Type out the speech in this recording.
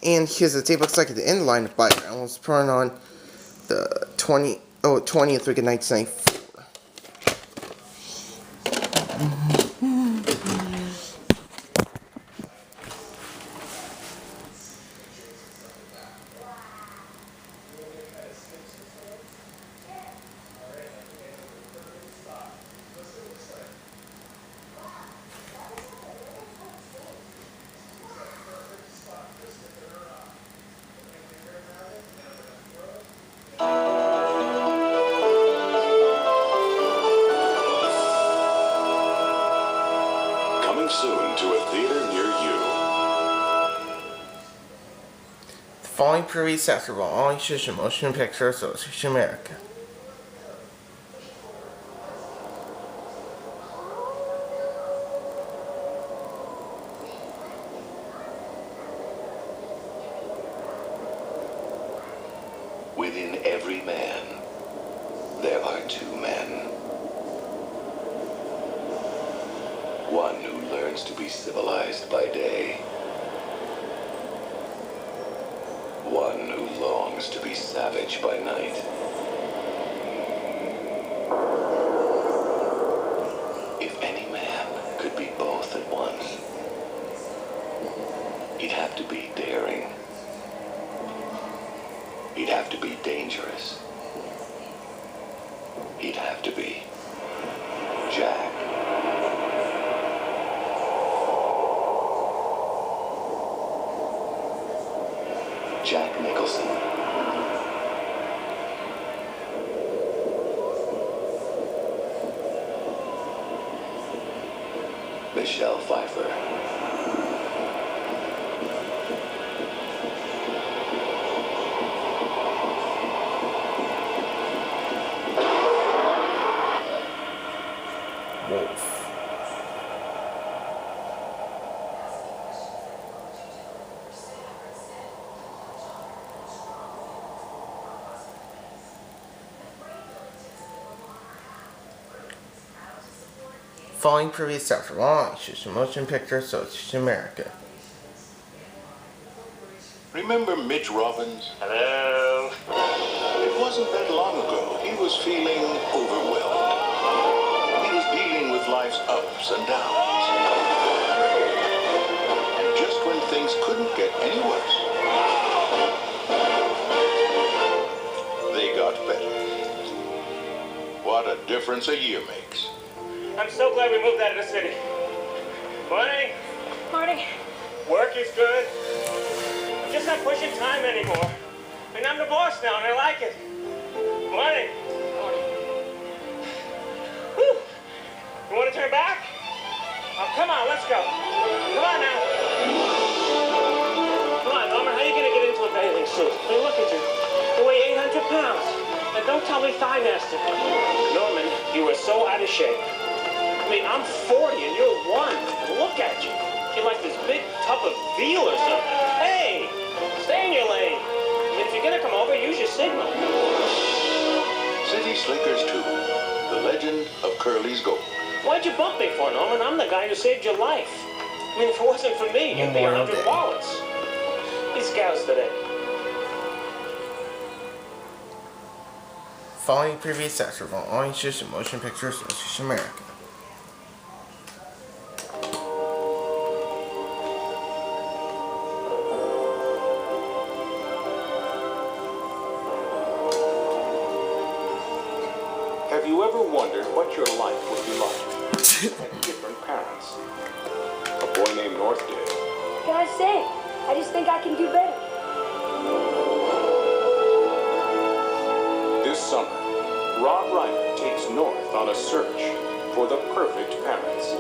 And here's the tape. Looks like at the end line of background was put on the 20th week of 1994. Coming soon to a theater near you. The following previous after all issues of Motion Picture Association America. Within every man, there are two men. One who learns to be civilized by day. One who longs to be savage by night. If any man could be both at once, he'd have to be daring. He'd have to be dangerous. He'd have to be Jack. Jack Nicholson. Michelle Pfeiffer. Wolf. Following previous after all issues of Motion Picture Association America. Remember Mitch Robbins? Hello? It wasn't that long ago. He was feeling overwhelmed. He was dealing with life's ups and downs. And just when things couldn't get any worse, they got better. What a difference a year makes. I'm so glad we moved out of the city. Morning. Marty. Work is good. I'm just not pushing time anymore. I mean, I'm the boss now, and I like it. Morning. Whew. You want to turn back? Oh, come on, let's go. Come on now. Come on, Norman, how are you going to get into a bathing suit? I mean, look at you. You weigh 800 pounds. And don't tell me thigh nasty. Norman, you are so out of shape. I mean, I'm 40 and you're 1. Look at you. You're like this big tub of veal or something. Hey, stay in your lane. I mean, if you're going to come over, use your signal. City Slickers 2, The Legend of Curly's Gold. Why'd you bump me for, Norman? I'm the guy who saved your life. I mean, if it wasn't for me, you'd be 100 wallets. These cows today. Following previous after all issues of Motion Picture Association America. Have you ever wondered what your life would be like with different parents? A boy named North did. Can I sing? I just think I can do better. This summer, Rob Reiner takes North on a search for the perfect parents.